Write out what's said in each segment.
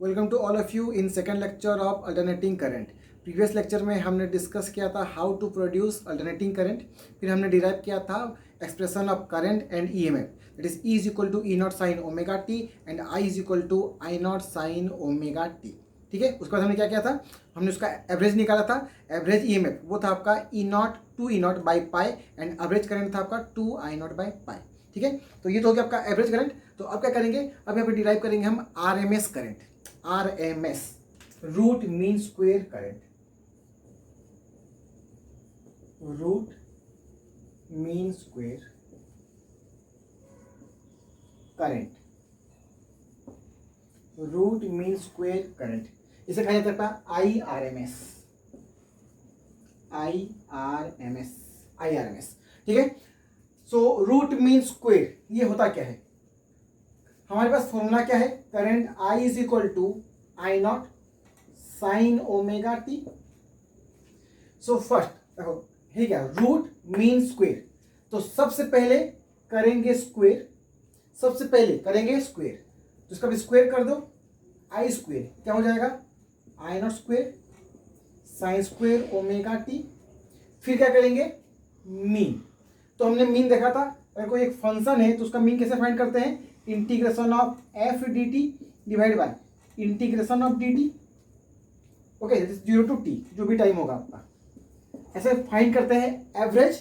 Welcome to all of you in second lecture of alternating current. Previous lecture में हमने discuss किया था how to produce alternating current. फिर हमने derive किया था expression of current and EMF, that is E is equal to E naught sine omega T and I is equal to I naught sine omega T. ठीक है, उसके बाद हमने क्या किया था, हमने उसका एवरेज निकाला था। एवरेज ईएमएफ वो था आपका E nought two E nought by pi and average current था आपका two I not by pi. ठीक है, तो ये तो हो गया आपका एवरेज करंट। तो अब क्या करेंगे, अब यहाँ पे डिराइव करेंगे हम RMS current. RMS root mean square current, root mean square current, root mean square current, इसे कहा जाता है IRMS, IRMS। ठीक है, सो रूट मीन स्क्वेयर ये होता क्या है, हमारे पास फॉर्मूला क्या है, current I is equal to I naught sine omega T. So first देखो है क्या, रूट मीन स्क्वेयर, तो सबसे पहले करेंगे स्क्वेयर, सबसे पहले करेंगे स्क्वेयर, तो इसका भी स्क्वेयर कर दो, आई स्क्वेयर क्या हो जाएगा, I not square sine square omega T. फिर क्या करेंगे, मीन। तो हमने मीन देखा था, अगर कोई एक फंक्शन है तो उसका मीन कैसे फाइंड करते हैं, integration of F D T divide by integration of D T. Okay, zero to T जो भी टाइम होगा आपका, ऐसे फाइंड करते हैं एवरेज।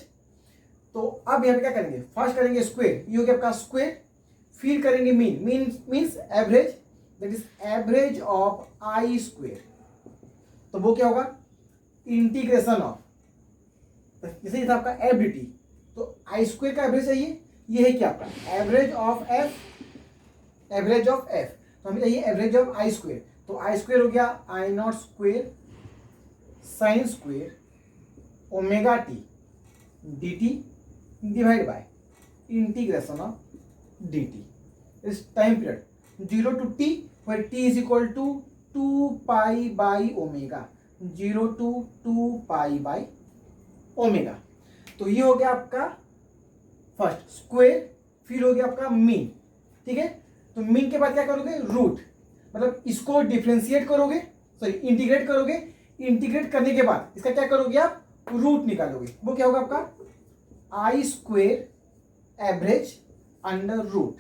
तो अब यहाँ पे क्या करेंगे, फर्स्ट करेंगे स्क्वेयर, ये हो गया आपका स्क्वेयर, फिर करेंगे mean, means average, that is average of I square. तो वो क्या होगा, इंटीग्रेशन ऑफ, जैसे ये था आपका एफ डी टी, तो आई स्क्वेयर का एवरेज चाहिए, ये है क्या आपका average of F, average of F, तो हमें चाहिए एवरेज ऑफ आई स्क्वेयर। तो आई स्क्वेयर हो गया I not square sine square omega T D T divide by integration of D T. इस time period zero to T, where T is equal to two pi by omega, zero to two pi by omega. तो ये हो गया आपका first square, फिर हो गया आपका मीन। ठीक है, तो मीन के बाद क्या करोगे, रूट, मतलब इसको डिफरेंशिएट करोगे, सॉरी इंटीग्रेट करोगे, इंटीग्रेट करने के बाद इसका क्या करोगे आप, रूट निकालोगे, वो क्या होगा आपका I square average under root.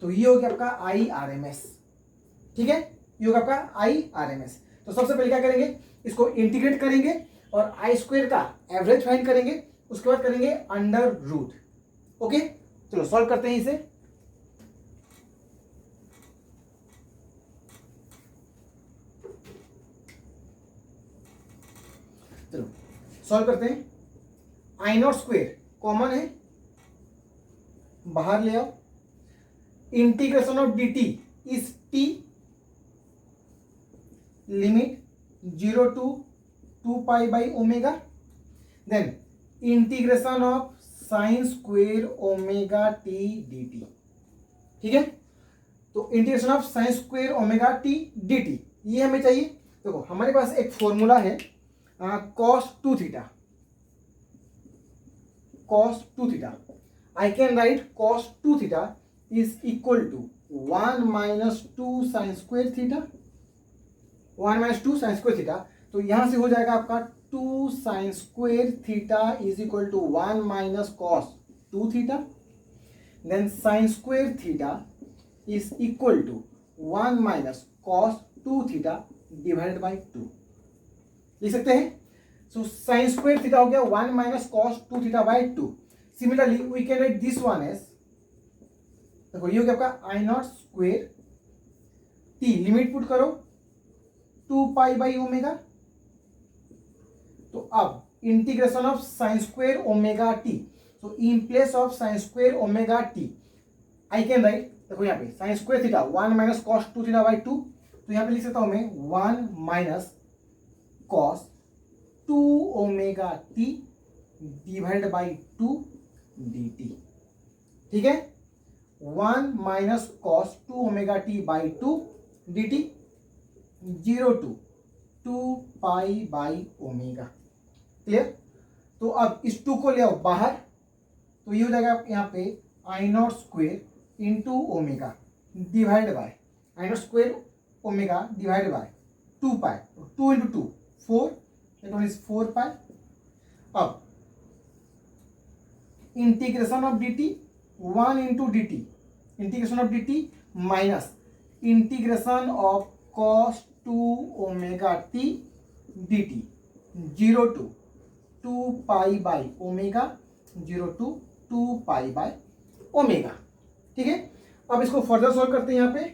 तो ये हो गया आपका IRMS। ठीक है, ये होगा आपका IRMS। तो सबसे पहले क्या करेंगे, इसको इंटीग्रेट करेंगे और आई स्क्वेयर का एवरेज फाइंड करेंगे, उसके बाद करेंगे अंडर रूट। ओके, चलो सॉल्व करते हैं इसे। चलो सॉल्व करते हैं। आई नॉट स्क्वेयर कॉमन है, बाहर ले आओ, integration of D T is T, limit zero to two pi by omega, then integration of sine square omega T D T. ठीक है, तो integration of sine square omega T D T ये हमें चाहिए। देखो हमारे पास एक फॉर्मूला है cos 2 theta, cos 2 theta, I can write cos 2 theta is equal to 1 minus 2 sine square theta, 1 minus 2 sine square theta. तो यहां से हो जाएगा आपका 2 sine square theta is equal to 1 minus cos 2 theta, then sine square theta is equal to 1 minus cos 2 theta divided by 2, लिख सकते हैं। So sine square theta हो गया 1 minus cos 2 theta by 2। Similarly we can write this one as, देखो ये हो गया आपका I not square T, limit put करो 2 पाई बाई ओमेगा। तो अब integration of sine square omega T, so in place of sine square omega T I can write, देखो यहाँ पे sine square theta 1 minus cos 2 theta by 2, तो यहाँ पे लिख सकता हूं मैं 1 minus cos 2 omega T divide by 2 D T. ठीक है, 1 minus cos 2 omega T by 2 D T, zero to 2 pi by omega. Clear, तो अब इस 2 को ले आओ बाहर, तो ये हो जाएगा यहाँ पे I not square into omega divide by I not square omega divide by 2 pi, 2 into 2 4, that one is 4 pi. अब integration of D T 1 into D T, integration of D T minus integration of cos 2 omega T D T 0 to 2 pi by omega, 0 to 2 pi by omega. ठीक है, अब इसको further solve करते हैं यहाँ पे।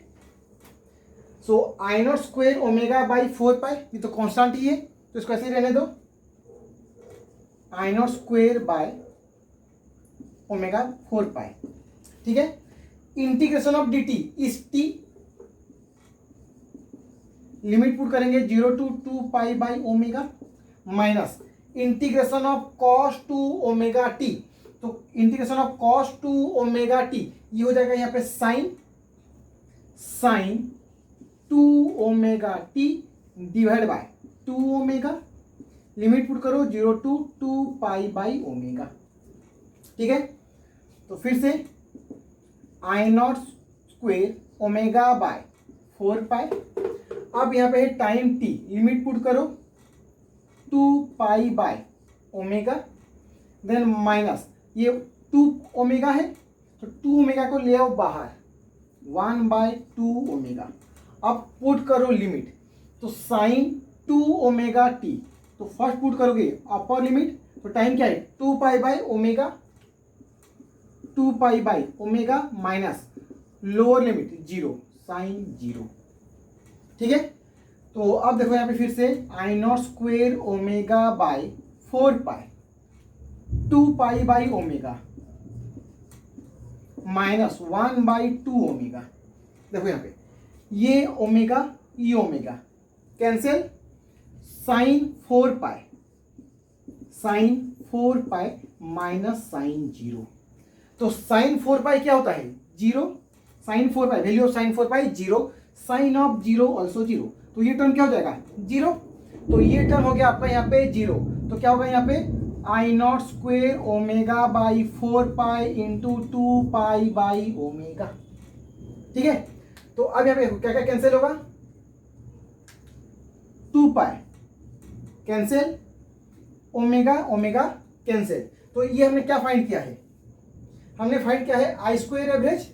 सो आई not square omega by 4 पाई, ये तो कांस्टेंट ही है तो इसको ऐसे ही रहने दो, I not square by omega 4 pi. ठीक है, integration of D T is T, limit put करेंगे 0 to 2 pi by omega minus integration of cos 2 omega T, तो integration of cos 2 omega T ये हो जाएगा यहाँ पे sine 2 omega T divide by 2 omega, limit put करो 0 to 2 pi by omega. ठीक है, तो फिर से I not square omega by 4 pi. अब यहाँ पे है टाइम टी, लिमिट पुट करो 2 pi by omega, then minus ये 2 ओमेगा है तो 2 ओमेगा को ले आओ बाहर, 1 बाय 2 ओमेगा। अब पुट करो लिमिट, तो साइन 2 ओमेगा टी, तो फर्स्ट पुट करोगे अपर लिमिट, तो टाइम क्या है 2 pi by omega, 2 pi by omega minus lower limit 0, sine 0। ठीक है, तो अब देखो यहाँ पे फिर से I not square omega by 4 pi 2 pi by omega minus 1 by 2 omega. देखो यहाँ पे ये ओमेगा ये omega cancel, sine 4 pi, sine 4 pi minus sine 0। तो साइन 4 पाई क्या होता है 0, sine 4 pi value of sine 4 pi 0, sine of 0 also 0, तो ये टर्म क्या हो जाएगा 0। तो ये टर्म हो गया आपका यहाँ पे 0, तो क्या होगा यहाँ पे I not square omega by 4 pi into 2 pi by omega. ठीक है, तो अब यहाँ पे क्या क्या कैंसिल होगा, 2 pi cancel, omega omega cancel. तो ये हमने क्या फाइंड किया है, हमने फाइंड किया है आई स्क्वेयर एवरेज।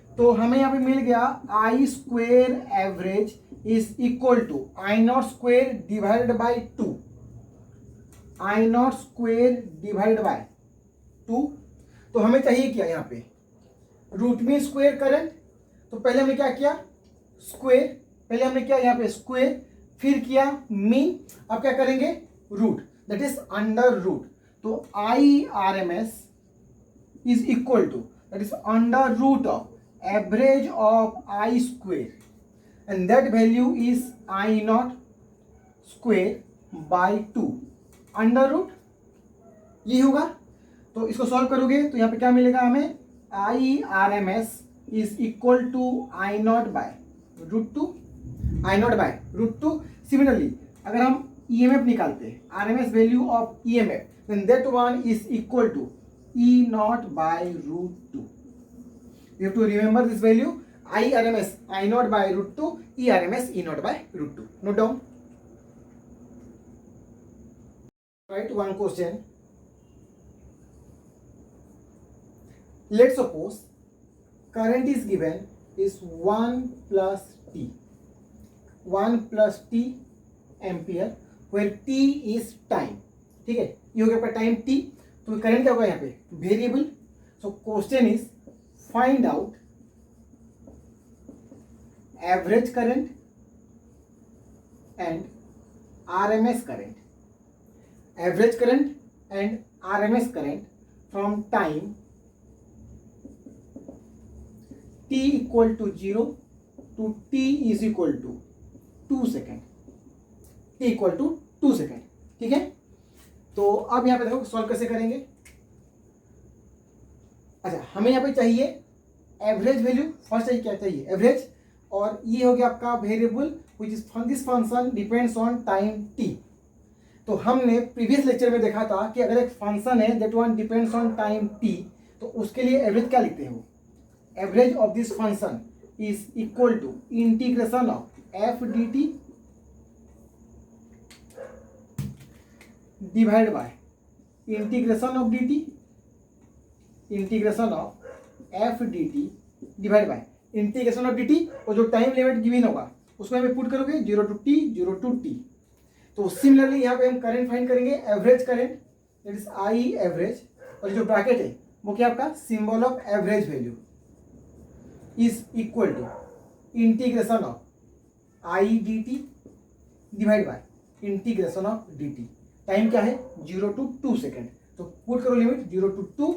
तो हमें यहाँ पे मिल गया I square average is equal to I not square divided by 2, I not square divided by 2। तो हमें चाहिए क्या यहाँ पे रूट मीन स्क्वेयर करंट, तो पहले हमने क्या किया स्क्वेयर, पहले हमने क्या यहाँ पे स्क्वेयर, फिर किया मीन, अब क्या करेंगे root, that is under root. तो I R M S is equal to that is under root of average of I square and that value is I not square by 2 under root, ये होगा। तो इसको solve करोगे तो यहाँ पे क्या मिलेगा हमें, I R M S is equal to I naught by root 2, I naught by root 2। Similarly अगर हम ई एम एफ निकालते हैं R M S value of E M F, then that one is equal to E naught by root 2। You have to remember this value, I R M S I naught by root 2, E R M S E naught by root 2। Note down. Write one question. Let's suppose current is given is 1 plus t, 1 plus t ampere where t is time। ठीक है, ये हो गया आपका time t, तो current क्या होगा यहाँ पे variable. So question is find out average current and RMS current, average current and RMS current from time t equal to 0 to t is equal to 2 second, t equal to 2 second. ठीक है, तो अब यहाँ पे देखो solve कैसे करेंगे। अच्छा, हमें यहाँ पे चाहिए एवरेज वैल्यू, फर्स्ट चाहिए क्या चाहिए एवरेज, और ये हो गया आपका variable which is this function depends on time t। तो हमने प्रीवियस लेक्चर में देखा था कि अगर एक फंक्शन है that one depends on time t, तो उसके लिए एवरेज क्या लिखते हो, average of this function is equal to integration of F D T divide by integration of D T, integration of F D T divide by integration of D T, और जो time limit given होगा उसको यहाँ पे put करोगे 0 to t 0 to t। तो similarly यहाँ पे हम करंट फाइंड करेंगे, average current that is I average, और जो ब्रैकेट है वो क्या आपका symbol of average value is equal to integration of I D T divide by integration of D T. Time क्या है 0 to 2 सेकेंड, तो पुट करो लिमिट 0 to 2,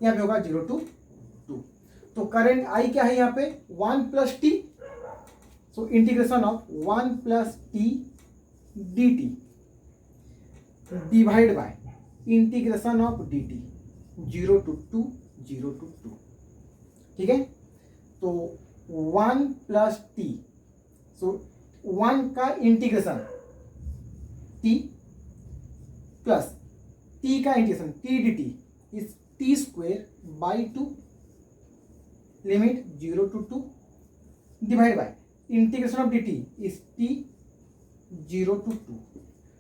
यहाँ पे होगा 0 to 2। तो करंट आई क्या है यहाँ पे 1 plus t, so integration of 1 plus t dt divide by integration of dt 0 to 2 0 to 2। ठीक है, तो 1 plus t, सो 1 का इंटीग्रेशन t प्लस t का integration t dt is t square by 2 limit 0 to 2 divide by integration of dt is t 0 to 2।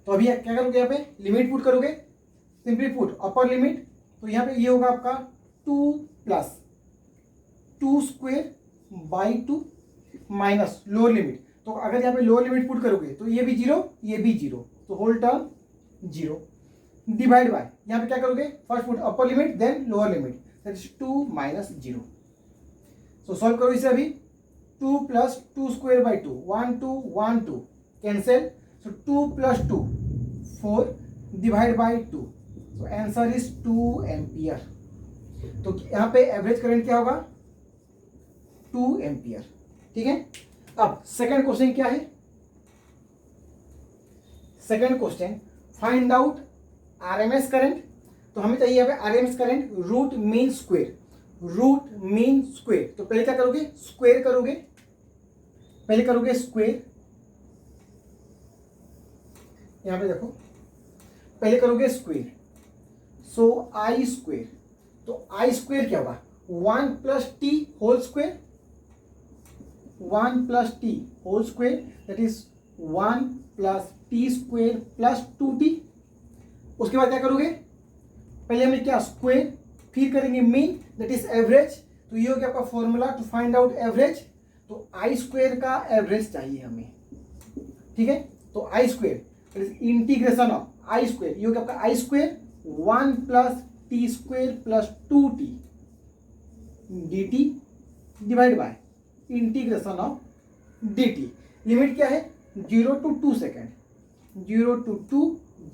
तो अभी क्या करोगे, यहाँ पे लिमिट पुट करोगे, सिंपली पुट अपर लिमिट, तो यहाँ पे ये होगा आपका 2 plus 2 square by 2 minus lower limit. तो अगर यहाँ पे लोअर लिमिट पुट करोगे तो ये भी 0 ये भी 0, तो होल टर्म 0 डिवाइड बाय यहाँ पे क्या करोगे, first put upper limit then lower limit that is 2 minus 0। So solve करो इसे अभी, 2 plus 2 square by 2 1 2 1 2 cancel, so 2 plus 2 4 divide by 2, so answer is 2 ampere. तो यहाँ पे एवरेज करंट क्या होगा 2 एम्पियर। ठीक है, अब सेकंड क्वेश्चन क्या है, second question find out RMS current. तो हमें चाहिए यहाँ पे आरएमएस करंट root mean square, root mean square. तो पहले क्या करोगे, स्क्वेयर करोगे, पहले करोगे स्क्वेयर, यहां पे देखो पहले करोगे स्क्वेयर, सो आई स्क्वेयर, तो आई स्क्वेयर क्या होगा 1 plus t whole square, 1 plus t whole square that is 1 plus t square plus 2t। उसके बाद क्या करोगे, पहले हमें क्या स्क्वेयर, फिर करेंगे मीन दैट इज एवरेज। तो ये हो गया आपका formula to find out average. तो आई स्क्वेयर का एवरेज चाहिए हमें। ठीक है, तो I square integration of I square, ये हो गया आपका I square 1 plus t square plus 2t dt divide by integration of dt। Limit क्या है 0 to 2 सेकेंड, 0 to 2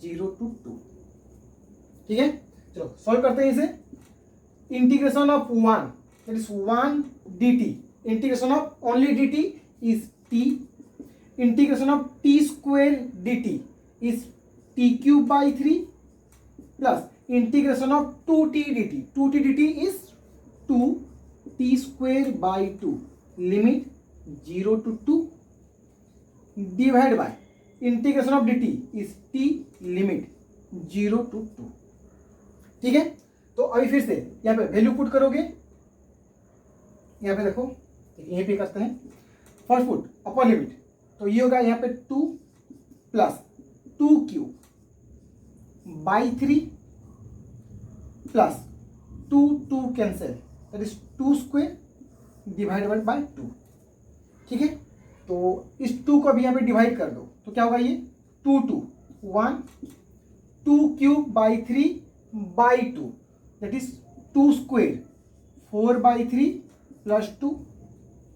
0 to 2। ठीक है, चलो सॉल्व करते हैं इसे। Integration of 1 that is 1 dt, integration of only dt is t, integration of t square dt is t cube by 3 plus integration of 2t dt, 2t dt is 2t square by 2 limit 0 to 2 divide by integration of dt is t limit 0 to 2। ठीक है, तो अभी फिर से यहाँ पे value put करोगे, यहाँ पे देखो यहीं पे करते हैं, फर्स्ट पुट अपर लिमिट, तो ये होगा यहाँ पे 2 plus 2 cube by 3 plus 2 cancel that is 2 square divided by 2। ठीक है, तो इस 2 को अभी यहाँ पे डिवाइड कर दो, तो क्या होगा ये 2 2 1 2 cube by 3 by 2 that is 2 square 4 by 3 plus 2,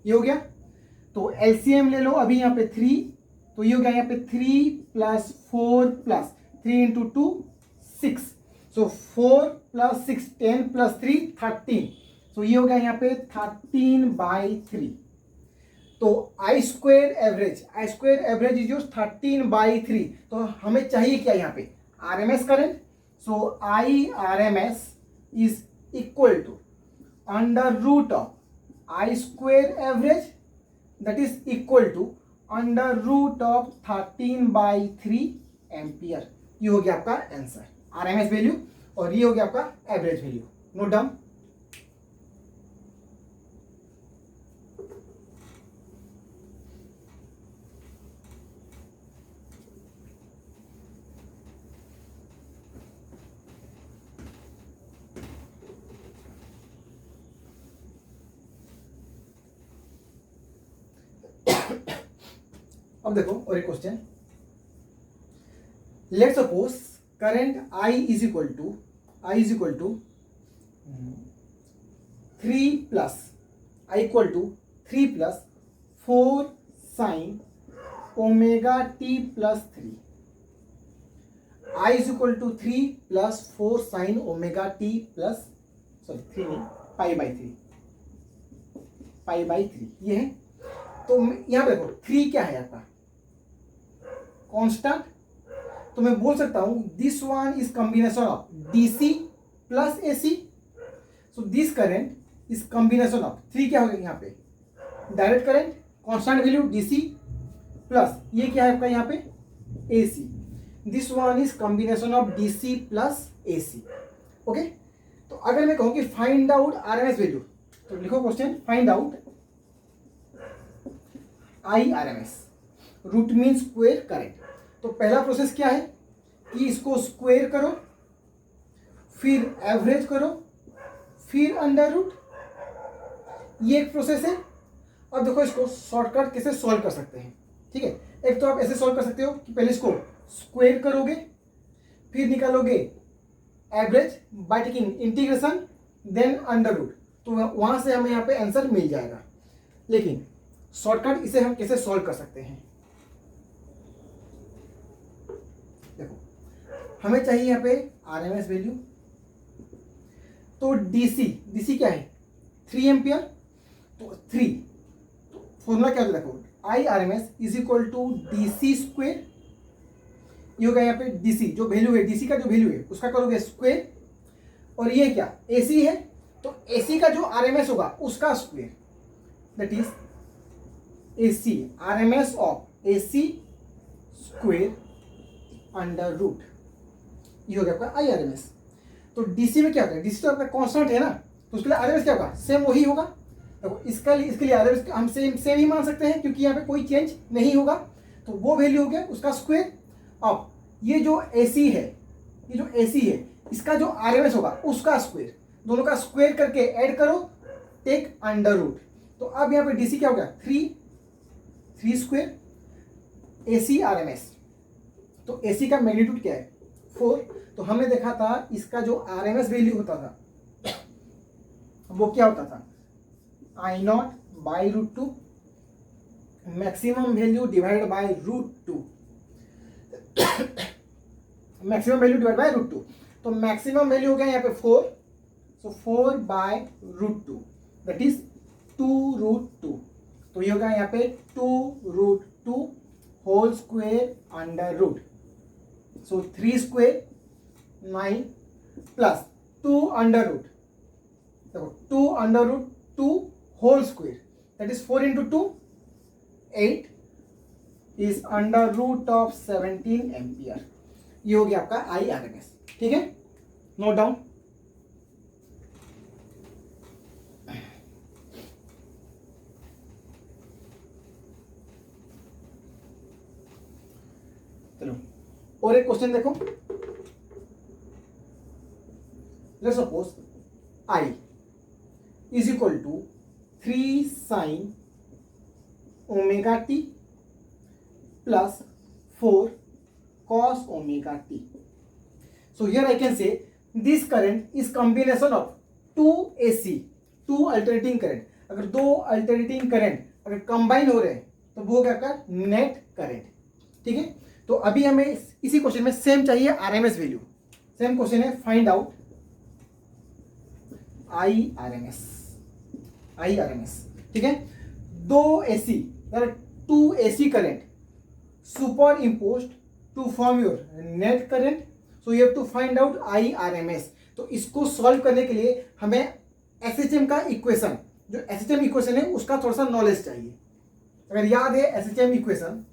ये हो गया। तो एलसीएम ले लो अभी यहाँ पे 3, तो ये हो गया यहाँ पे 3 plus 4 plus 3 into 2 6, so 4 plus 6 10 plus 3 13, सो ये हो गया यहाँ पे 13 बाई 3। तो I square average is your 13 by 3। तो हमें चाहिए क्या यहाँ पे RMS current, so I RMS is equal to under root of I square average that is equal to under root of 13 by 3 ampere. ये हो गया आपका आंसर आरएमएस वैल्यू, और ये हो गया आपका एवरेज वैल्यू। Note down. अब देखो और एक question, let suppose current I is equal to 3 plus I equal to 3 plus 4 sine omega t plus 3। I is equal to 3 plus 4 sine omega t plus, sorry 3 नहीं, pi by 3 ये है। तो यहां पे देखो 3 क्या है आपका कांस्टेंट, तो मैं बोल सकता हूं this one is combination of DC plus AC. So this current is combination of 3 क्या हो गया यहाँ पे direct current constant value DC plus ये क्या है आपका यहाँ पे AC. This one is combination of DC plus AC. Okay, तो अगर मैं कहूं कि फाइंड आउट आरएमएस वैल्यू, तो लिखो question find out I RMS, root mean square current. तो पहला प्रोसेस क्या है कि इसको स्क्वायर करो, फिर एवरेज करो, फिर अंडर रूट, ये एक प्रोसेस है। अब देखो इसको शॉर्टकट कैसे सॉल्व कर सकते हैं, ठीक है। एक तो आप ऐसे सॉल्व कर सकते हो कि पहले इसको स्क्वायर करोगे, फिर निकालोगे average by taking integration, then under root, तो वहां से हमें यहाँ पे आंसर मिल जाएगा। लेकिन शॉर्टकट इसे हम कैसे सॉल्व कर सकते हैं, देखो हमें चाहिए यहाँ पे आरएमएस वैल्यू। तो डीसी क्या है 3 एम्पियर, तो 3, तो फॉर्मूला क्या होता है देखो I RMS is equal to DC square. ये होगा यहाँ पे डीसी जो वैल्यू है, डीसी का जो वैल्यू है उसका करोगे स्क्वायर, और ये क्या एसी है, तो एसी का जो आरएमएस होगा उसका square, that is AC RMS of AC square under root, ये हो गया आपका आई आरएमएस। तो डीसी में क्या होता है, डीसी तो आपका कांस्टेंट है ना, तो उसके लिए आरएमएस क्या होगा सेम वही होगा। देखो इसके लिए आरएमएस हम सेम ही मान सकते हैं क्योंकि यहाँ पे कोई चेंज नहीं होगा, तो वो वैल्यू हो गया उसका स्क्वायर। अब ये जो एसी है, ये जो एसी है इसका जो आरएमएस होगा उसका स्क्वायर, दोनों का स्क्वायर करके ऐड करो, टेक अंडर रूट। तो अब यहाँ पे डीसी क्या हो गया 3 स्क्वायर, एसी आरएमएस, तो एसी का मैग्नीट्यूड क्या है 4। तो हमने देखा था इसका जो आरएमएस वैल्यू होता था वो क्या होता था I not by root 2 maximum value divided by root 2, maximum value divide by root 2। तो मैक्सिमम वैल्यू हो गया यहाँ पे 4, so 4 by root 2 that is 2 root 2। तो ये होगा यहाँ पे 2 root 2 whole square under root, so 3 square 9 plus 2 under root, देखो 2 under root 2 whole square that is 4 into 2 8 is under root of 17 ampere. ये हो गया आपका आई आरएमएस, ठीक है, नोट डाउन। चलो और एक क्वेश्चन देखो, let's suppose I is equal to 3 sine omega t plus 4 cos omega t. So here I can say this current is combination of 2 AC, 2 alternating current। अगर 2 alternating current अगर combine हो रहे हैं तो वो क्या का नेट करंट, ठीक है। तो अभी हमें इसी क्वेश्चन में सेम चाहिए आरएमएस वैल्यू। सेम क्वेश्चन है फाइंड आउट आई आरएमएस, ठीक है। 2 AC 2 AC current super imposed to form your net current, so you have to find out IRMS। तो इसको सॉल्व करने के लिए हमें SHM का इक्वेशन, जो SHM इक्वेशन है उसका थोड़ा सा नॉलेज चाहिए। अगर याद है SHM इक्वेशन,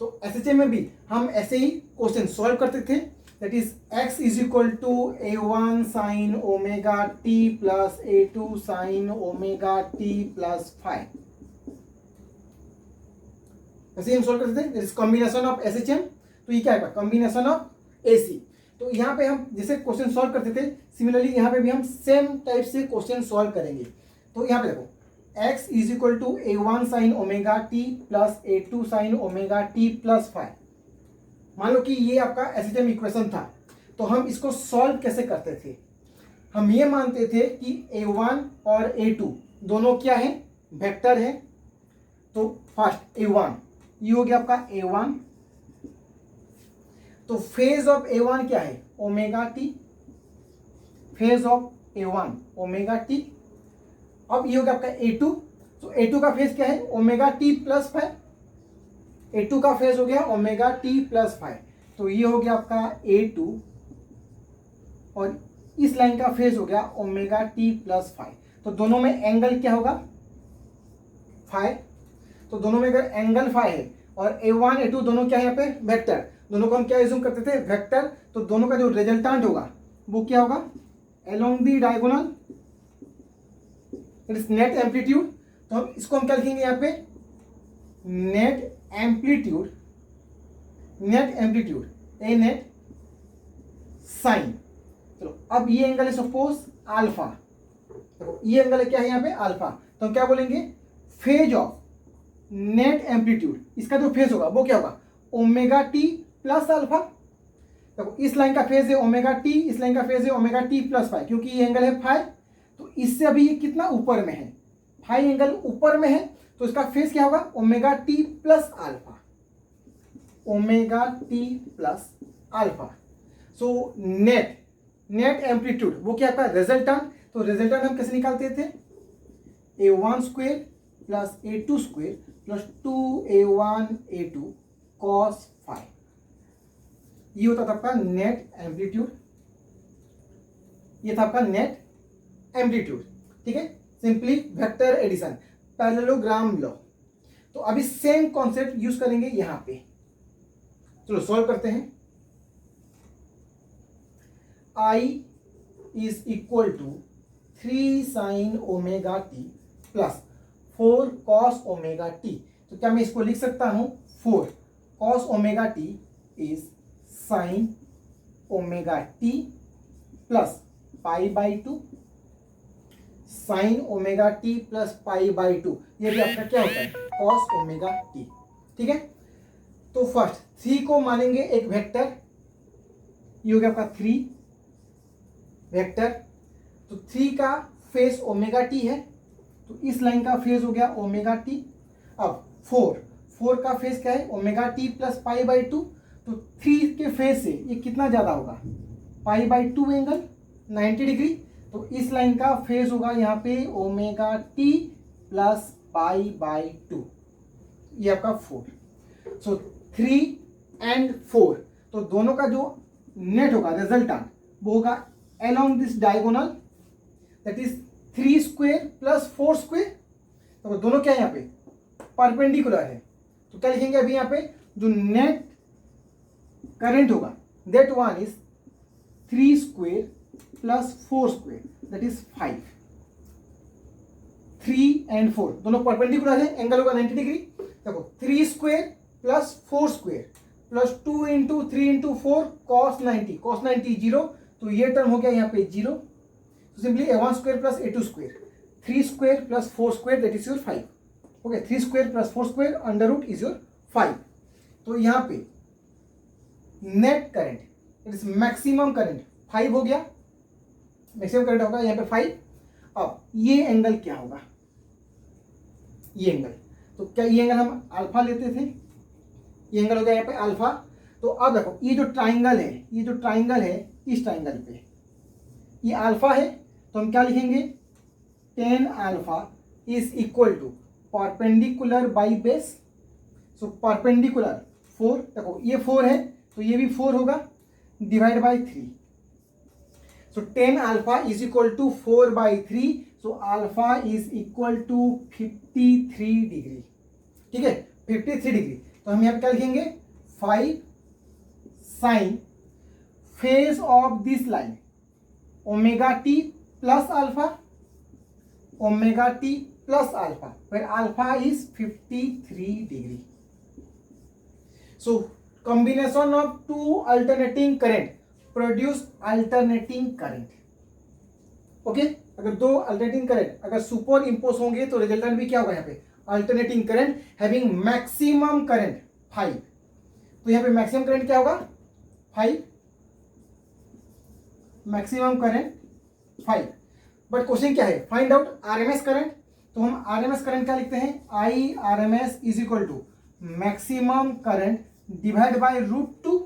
तो SHM में भी हम ऐसे ही क्वेश्चन सॉल्व करते थे, that is x is equal to a1 sine omega t plus a2 sine omega t plus 5, ऐसे हम सॉल्व करते थे। This is combination of SHM, तो ये क्या है कॉम्बिनेशन ऑफ एसी। तो यहाँ पे हम जैसे क्वेश्चन सॉल्व करते थे, सिमिलरली यहाँ पे भी हम सेम टाइप से क्वेश्चन सॉल्व करेंगे। तो यहाँ पे देखो x is equal to a1 sine omega t plus a2 sine omega t plus 5। मान लो कि ये आपका एसएचएम इक्वेशन था, तो हम इसको सॉल्व कैसे करते थे? हम ये मानते थे कि a1 और a2 दोनों क्या है, वेक्टर है। तो फर्स्ट a1, ये हो गया आपका a1, तो फेज ऑफ a1 क्या है, omega T, phase of a1 omega T. अब ये हो गया आपका a2, तो a2 का फेज क्या है, ओमेगा टी प्लस 5, a2 का फेज हो गया ओमेगा टी प्लस 5, तो ये हो गया आपका a2 और इस लाइन का फेज हो गया ओमेगा टी प्लस 5। तो दोनों में एंगल क्या होगा, 5। तो दोनों में अगर एंगल 5 है और a1 a2 दोनों क्या है यहाँ पे, वेक्टर, दोनों को हम क्या एज्यूम करते थे, वेक्टर। तो दोनों का जो रिजल्टेंट होगा वो क्या होगा, along the diagonal it is net amplitude. तो हम इसको हम क्या लिखेंगे यहाँ पे, नेट एम्पलीट्यूड, नेट एम्पलीट्यूड ए नेट साइन। चलो अब ये एंगल है सपोज अल्फा, देखो ये एंगल है क्या है यहाँ पे, अल्फा। तो हम क्या बोलेंगे, फेज ऑफ नेट एम्पलीट्यूड, इसका जो फेज होगा वो क्या होगा, ओमेगा टी प्लस अल्फा। देखो इस लाइन का फेज है ओमेगा टी, इस लाइन का फेज है ओमेगा टी प्लस 5, क्योंकि ये एंगल है 5, तो इससे अभी ये कितना ऊपर में है, 5 एंगल ऊपर में है, तो इसका फेज क्या होगा, omega t plus alpha, omega t plus alpha. So net, net amplitude वो क्या आपका रिजल्टेंट। तो रिजल्टेंट हम कैसे निकालते थे, a1 square plus a2 square plus 2a1 a2 cos 5, ये होता था आपका नेट एम्पलीट्यूड, ये था आपका नेट एम्पलीट्यूड। ठीक है, simply vector addition, parallelogram law. तो अभी सेम कॉन्सेप्ट यूज करेंगे यहां पे। चलो सॉल्व करते हैं। I is equal to 3 sine omega t plus 4 cos omega T. तो क्या मैं इसको लिख सकता हूं, 4 cos omega t is sine omega t plus pi by 2, sine omega t plus pi by 2, ये भी आपका क्या होता है, कॉस ओमेगा टी। ठीक है, तो फर्स्ट 3 को मानेंगे एक वेक्टर, ये हो गया आपका 3 वेक्टर। तो 3 का फेस ओमेगा टी है, तो इस लाइन का फेज हो गया ओमेगा टी। अब 4 का फेज क्या है, omega t plus pi by 2, तो 3 के फेज से ये कितना ज़्यादा होगा, पाई बाई 2 एंगल 90 डिग्री। तो इस लाइन का फेज होगा यहाँ पे omega t plus pi by 2, ये आपका 4। सो 3 एंड 4, तो दोनों का जो नेट होगा रिजल्टेंट वो होगा along this diagonal, that is 3 square plus 4 square. तो दोनों क्या है यहाँ पे, परपेंडिकुलर है। तो क्या लिखेंगे अभी यहाँ पे, जो नेट करंट होगा that one is 3 square plus 4 square, that is 5। 3 and 4 दोनों परपेंडिकुलर है, एंगल होगा 90 डिग्री। देखो 3 square plus 4 square plus 2 into 3 into 4 cos 90, cos 90 zero, तो ये टर्म हो गया यहाँ पे 0। तो simply a1 square plus a2 square, 3 square plus 4 square that is your 5। Okay, 3 square plus 4 square under root is your 5। तो यहाँ पे net current it is maximum current 5 हो गया, मैक्सिमम करंट होगा यहाँ पे 5। अब ये एंगल क्या होगा, ये एंगल, तो क्या ये एंगल हम अल्फा लेते थे, ये एंगल हो गया यहाँ पे अल्फा। तो अब देखो ये जो ट्राइंगल है, ये जो ट्राइंगल है इस ट्राइंगल पे ये अल्फा है, तो हम क्या लिखेंगे, tan alpha is equal to perpendicular by base. So perpendicular 4, देखो ये 4 है तो ये भी 4 होगा, divide by 3। So tan alpha is equal to 4 by 3, so alpha is equal to 53 degree. ठीक है, 53 डिग्री। तो हम यहाँ पे क्या लिखेंगे, 5 sine phase of this line omega t plus alpha, omega t plus alpha, where alpha is 53 degree. So combination of two alternating current produce alternating current. Okay. अगर दो अल्टरनेटिंग करंट अगर सुपर इंपोज होंगे तो resultant भी क्या होगा यहाँ पे, alternating current having maximum current 5। तो यहाँ पे मैक्सिमम करंट क्या होगा 5, मैक्सिमम करंट 5। बट क्वेश्चन क्या है, फाइंड आउट आरएमएस करंट। तो हम आरएमएस करंट क्या लिखते हैं, I R M S is equal to maximum current divide by √2।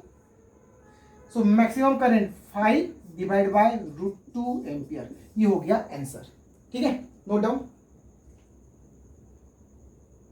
So maximum current 5 divide by √2 ampere, ये हो गया आंसर। ठीक है, नोट डाउन।